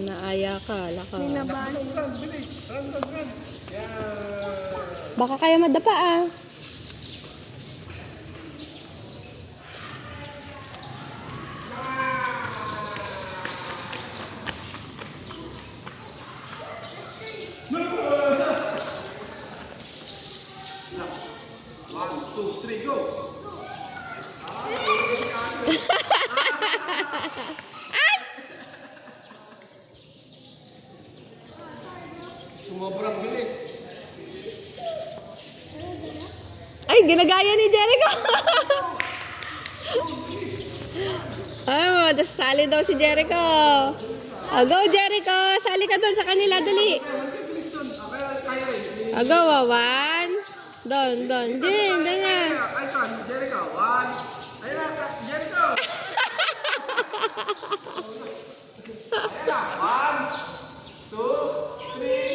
Naaya ka, laka. Binabahan. Run, bilis. Run, run, run. Yeah. Baka kaya madapa ah. One, two, three, go. Sumobrang bilis. Ay, ginagaya ni Jericho. Ay, sali daw si Jericho. Oh, go Jericho, sali ka doon sa kanila, dali. Bilis dun. Kaya, kaya rin. Oh, go, one. Doon. Din, na. Icon, Jericho. One. Ayun na, Jericho. Ayun na. One, two, three.